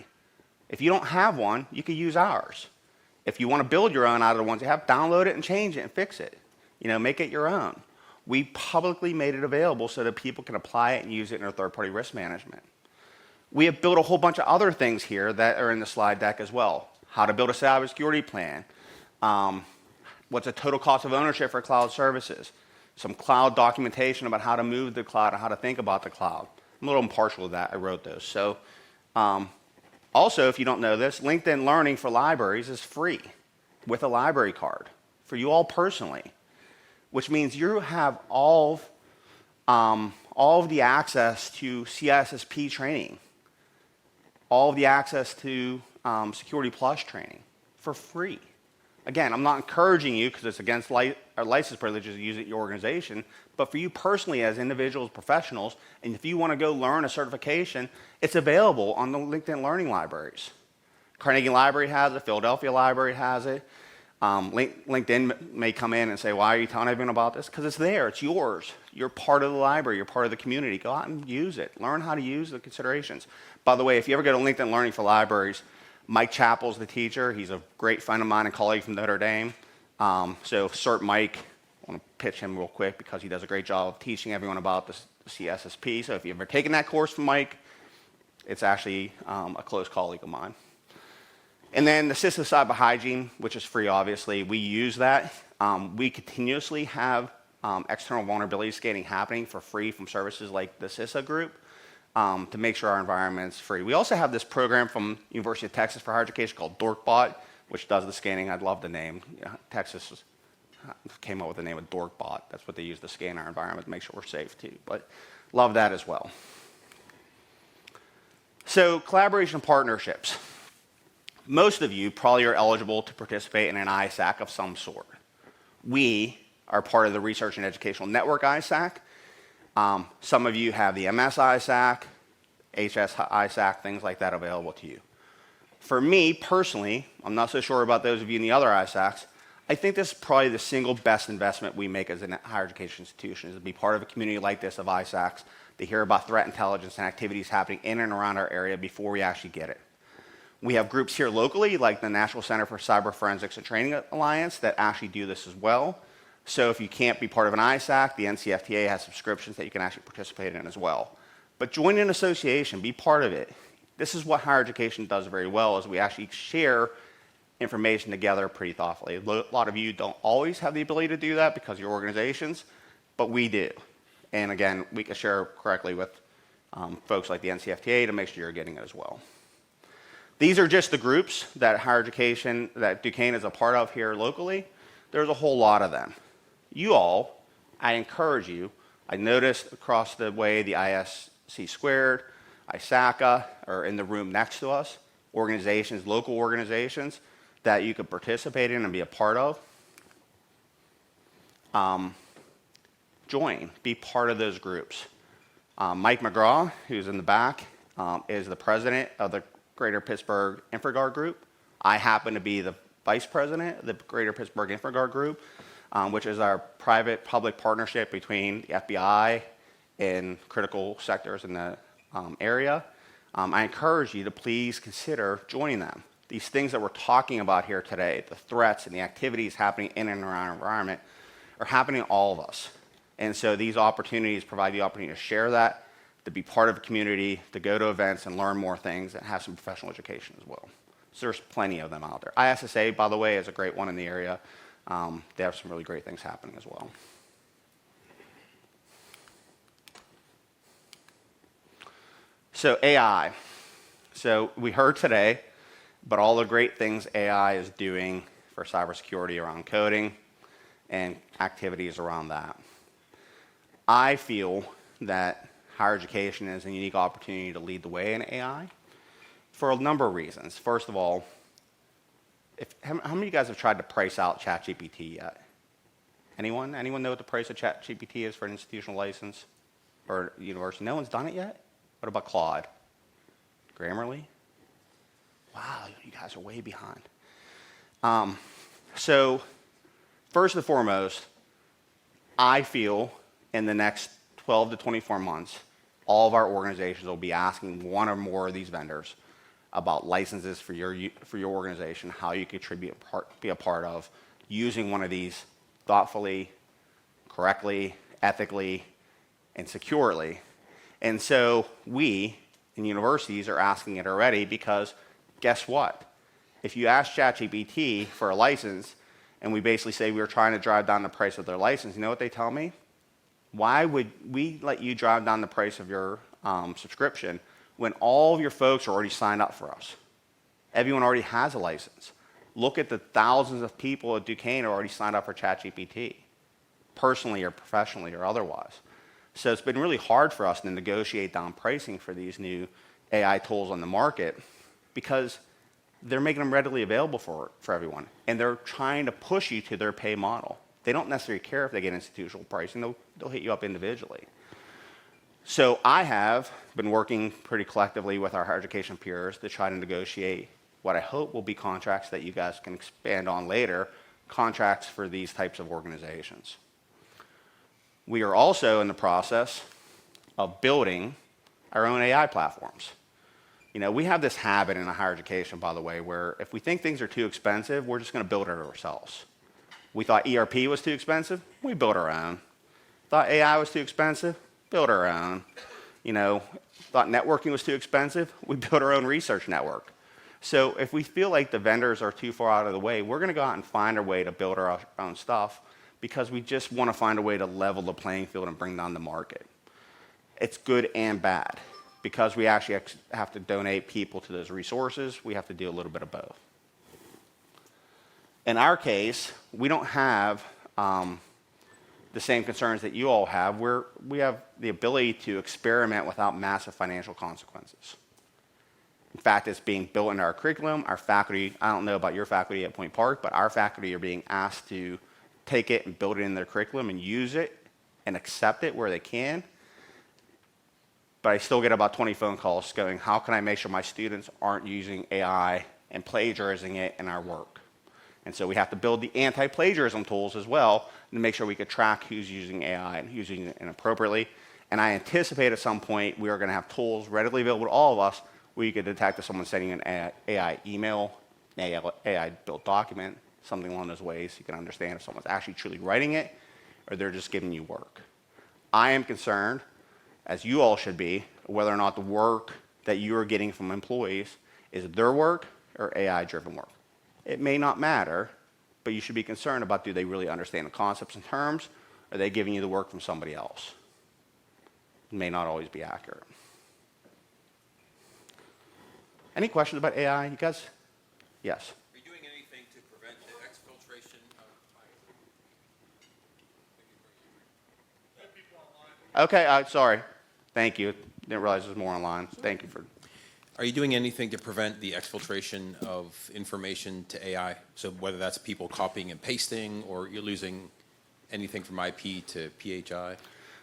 If you don't have one, you can use ours. If you want to build your own out of the ones you have, download it and change it and fix it. Make it your own. We publicly made it available so that people can apply it and use it in their third-party risk management. We have built a whole bunch of other things here that are in the slide deck as well. How to build a cybersecurity plan. What's the total cost of ownership for cloud services? Some cloud documentation about how to move the cloud and how to think about the cloud. I'm a little impartial to that. I wrote those. So, also, if you don't know this, LinkedIn Learning for libraries is free with a library card for you all personally, which means you have all of the access to CISSP training, all of the access to Security Plus training for free. Again, I'm not encouraging you because it's against our license privileges to use it in your organization, but for you personally as individuals, professionals, and if you want to go learn a certification, it's available on the LinkedIn Learning libraries. Carnegie Library has it, Philadelphia Library has it. LinkedIn may come in and say, why are you telling everyone about this? Because it's there, it's yours. You're part of the library, you're part of the community. Go out and use it. Learn how to use the considerations. By the way, if you ever go to LinkedIn Learning for libraries, Mike Chappell's the teacher. He's a great friend of mine and colleague from Notre Dame. So Cert Mike, I want to pitch him real quick because he does a great job of teaching everyone about the CSSP. So if you've ever taken that course from Mike, it's actually a close colleague of mine. And then the CISO Cyber Hygiene, which is free, obviously, we use that. We continuously have external vulnerability scanning happening for free from services like the CISO group to make sure our environment's free. We also have this program from University of Texas for higher education called DorkBot, which does the scanning. I'd love the name. Texas came up with the name of DorkBot. That's what they use to scan our environment to make sure we're safe too. But love that as well. So collaboration and partnerships. Most of you probably are eligible to participate in an ISAC of some sort. We are part of the Research and Educational Network ISAC. Some of you have the MS ISAC, HS ISAC, things like that available to you. For me, personally, I'm not so sure about those of you in the other ISACs, I think this is probably the single best investment we make as a higher education institution, is to be part of a community like this of ISACs, to hear about threat intelligence and activities happening in and around our area before we actually get it. We have groups here locally, like the National Center for Cyber Forensics and Training Alliance, that actually do this as well. So if you can't be part of an ISAC, the NCFTA has subscriptions that you can actually participate in as well. But join an association, be part of it. This is what higher education does very well, is we actually share information together pretty thoughtfully. A lot of you don't always have the ability to do that because of your organizations, but we do. And again, we can share correctly with folks like the NCFTA to make sure you're getting it as well. These are just the groups that higher education, that Duquesne is a part of here locally. There's a whole lot of them. You all, I encourage you, I noticed across the way the ISC Squared, ISACA are in the room next to us, organizations, local organizations, that you could participate in and be a part of, join, be part of those groups. Mike McGraw, who's in the back, is the president of the Greater Pittsburgh InfraGuard Group. I happen to be the vice president of the Greater Pittsburgh InfraGuard Group, which is our private-public partnership between the FBI and critical sectors in the area. I encourage you to please consider joining them. These things that we're talking about here today, the threats and the activities happening in and around our environment, are happening to all of us. And so these opportunities provide the opportunity to share that, to be part of a community, to go to events and learn more things, and have some professional education as well. So there's plenty of them out there. ISSA, by the way, is a great one in the area. They have some really great things happening as well. So AI. So we heard today about all the great things AI is doing for cybersecurity around coding and activities around that. I feel that higher education is a unique opportunity to lead the way in AI for a number of reasons. First of all, how many of you guys have tried to price out ChatGPT yet? Anyone? Anyone know what the price of ChatGPT is for an institutional license or university? No one's done it yet? What about Claude? Grammarly? Wow, you guys are way behind. So first and foremost, I feel in the next 12 to 24 months, all of our organizations will be asking one or more of these vendors about licenses for your organization, how you contribute, be a part of, using one of these thoughtfully, correctly, ethically, and securely. And so we, in universities, are asking it already because guess what? If you ask ChatGPT for a license, and we basically say we're trying to drive down the price of their license, you know what they tell me? Why would we let you drive down the price of your subscription when all of your folks are already signed up for us? Everyone already has a license. Look at the thousands of people at Duquesne who are already signed up for ChatGPT, personally or professionally or otherwise. So it's been really hard for us to negotiate down pricing for these new AI tools on the market because they're making them readily available for everyone. And they're trying to push you to their pay model. They don't necessarily care if they get institutional pricing. They'll hit you up individually. So I have been working pretty collectively with our higher education peers to try to negotiate what I hope will be contracts that you guys can expand on later, contracts for these types of organizations. We are also in the process of building our own AI platforms. You know, we have this habit in higher education, by the way, where if we think things are too expensive, we're just going to build it ourselves. We thought ERP was too expensive, we built our own. Thought AI was too expensive, built our own. You know, thought networking was too expensive, we built our own research network. So if we feel like the vendors are too far out of the way, we're going to go out and find a way to build our own stuff because we just want to find a way to level the playing field and bring down the market. It's good and bad. Because we actually have to donate people to those resources, we have to do a little bit of both. In our case, we don't have the same concerns that you all have. We have the ability to experiment without massive financial consequences. In fact, it's being built into our curriculum. Our faculty, I don't know about your faculty at Point Park, but our faculty are being asked to take it and build it in their curriculum and use it and accept it where they can. But I still get about 20 phone calls going, how can I make sure my students aren't using AI and plagiarizing it in our work? And so we have to build the anti-plagiarism tools as well to make sure we could track who's using AI and who's using it inappropriately. And I anticipate at some point we are going to have tools readily available to all of us where you could detect if someone's sending an AI email, an AI-built document, something along those ways. You can understand if someone's actually truly writing it or they're just giving you work. I am concerned, as you all should be, whether or not the work that you are getting from employees is their work or AI-driven work. It may not matter, but you should be concerned about, do they really understand the concepts and terms? Or are they giving you the work from somebody else? It may not always be accurate. Any questions about AI, you guys? Yes. Are you doing anything to prevent the exfiltration of bias? Okay, sorry. Thank you. Didn't realize there was more online. Thank you for. Are you doing anything to prevent the exfiltration of information to AI? So whether that's people copying and pasting, or you're losing anything from IP to PHI?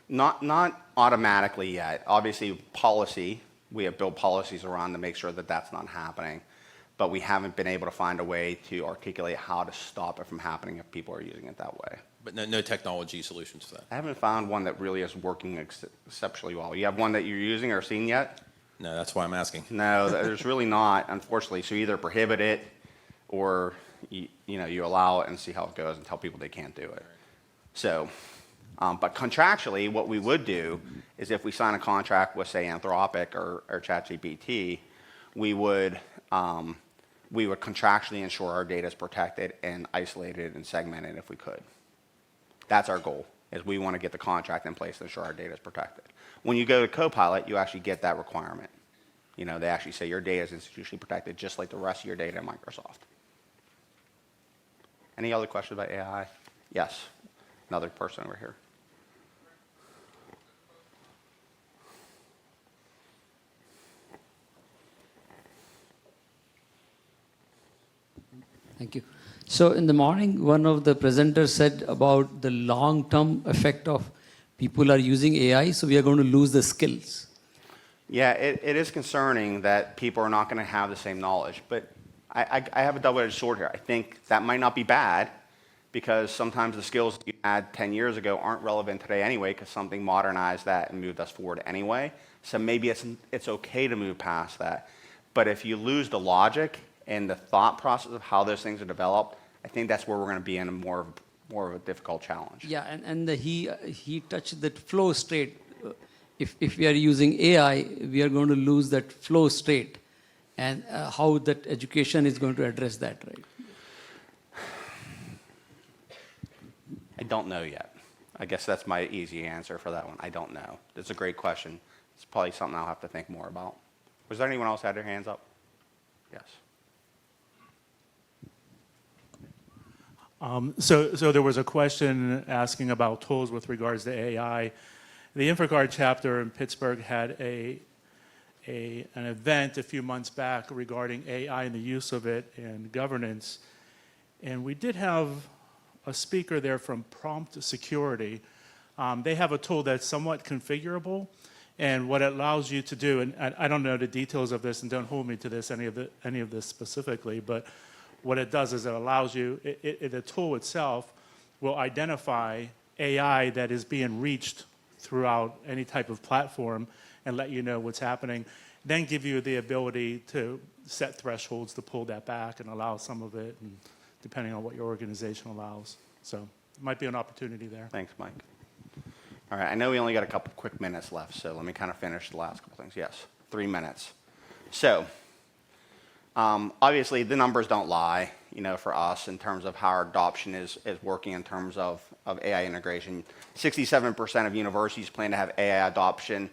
Not automatically yet. Obviously, policy, we have built policies around to make sure that that's not happening, but we haven't been able to find a way to articulate how to stop it from happening if people are using it that way. But no technology solutions for that? I haven't found one that really is working exceptionally well. You have one that you're using or seen yet? No, that's why I'm asking. No, there's really not, unfortunately. So you either prohibit it or you allow it and see how it goes and tell people they can't do it. So, but contractually, what we would do is if we sign a contract with, say, Anthropic or ChatGPT, we would contractually ensure our data is protected and isolated and segmented if we could. That's our goal, is we want to get the contract in place to ensure our data is protected. When you go to Copilot, you actually get that requirement. They actually say your data is institutionally protected just like the rest of your data in Microsoft. Any other questions about AI? Yes, another person over here. Thank you. So in the morning, one of the presenters said about the long-term effect of people are using AI, so we are going to lose the skills. Yeah, it is concerning that people are not going to have the same knowledge, but I have a double-edged sword here. I think that might not be bad, because sometimes the skills you had 10 years ago aren't relevant today anyway, because something modernized that and moved us forward anyway. So maybe it's okay to move past that. But if you lose the logic and the thought process of how those things are developed, I think that's where we're going to be in a more of a difficult challenge. Yeah, and he touched that flow state. If we are using AI, we are going to lose that flow state, and how that education is going to address that, right? I don't know yet. I guess that's my easy answer for that one. I don't know. It's a great question. It's probably something I'll have to think more about. Was there anyone else who had their hands up? Yes. So there was a question asking about tools with regards to AI. The InfraGard chapter in Pittsburgh had an event a few months back regarding AI and the use of it in governance. And we did have a speaker there from Prompt Security. They have a tool that's somewhat configurable, and what it allows you to do, and I don't know the details of this, and don't hold me to this, any of this specifically, but what it does is it allows you, the tool itself will identify AI that is being reached throughout any type of platform and let you know what's happening, then give you the ability to set thresholds to pull that back and allow some of it, and depending on what your organization allows. So it might be an opportunity there. Thanks, Mike. All right, I know we only got a couple quick minutes left, so let me kind of finish the last couple things. Yes, 3 minutes. So obviously the numbers don't lie, for us in terms of how our adoption is working in terms of AI integration. 67% of universities plan to have AI adoption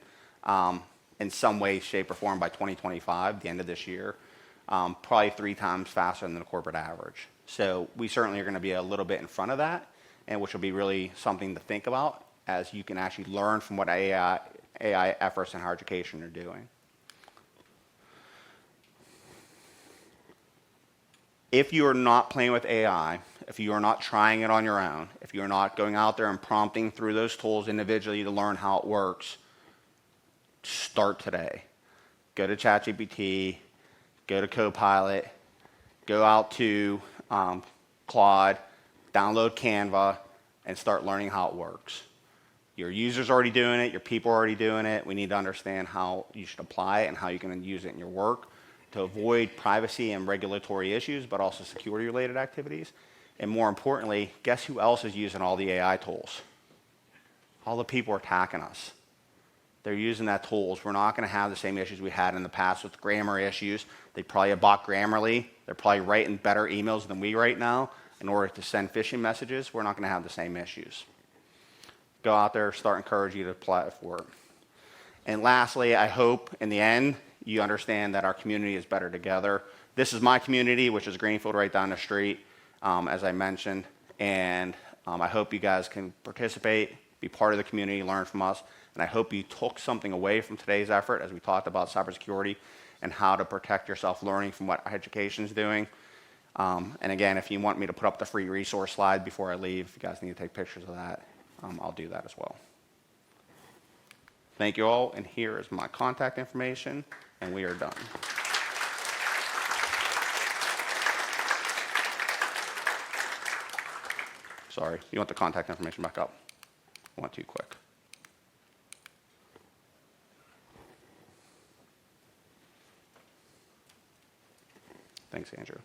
in some way, shape, or form by 2025, the end of this year, probably 3 times faster than the corporate average. So we certainly are going to be a little bit in front of that, and which will be really something to think about as you can actually learn from what AI efforts in higher education are doing. If you are not playing with AI, if you are not trying it on your own, if you are not going out there and prompting through those tools individually to learn how it works, start today. Go to ChatGPT, go to Copilot, go out to Claude, download Canva, and start learning how it works. Your users are already doing it, your people are already doing it. We need to understand how you should apply it and how you can use it in your work to avoid privacy and regulatory issues, but also security-related activities. And more importantly, guess who else is using all the AI tools? All the people attacking us. They're using that tools. We're not going to have the same issues we had in the past with grammar issues. They probably have bought Grammarly. They're probably writing better emails than we write now in order to send phishing messages. We're not going to have the same issues. Go out there, start encouraging you to apply it for it. And lastly, I hope in the end, you understand that our community is better together. This is my community, which is Greenfield right down the street, as I mentioned. And I hope you guys can participate, be part of the community, learn from us. And I hope you took something away from today's effort as we talked about cybersecurity and how to protect yourself learning from what education's doing. And again, if you want me to put up the free resource slide before I leave, if you guys need to take pictures of that, I'll do that as well. Thank you all, and here is my contact information, and we are done. Sorry, you want the contact information back up? I went too quick. Thanks, Andrew.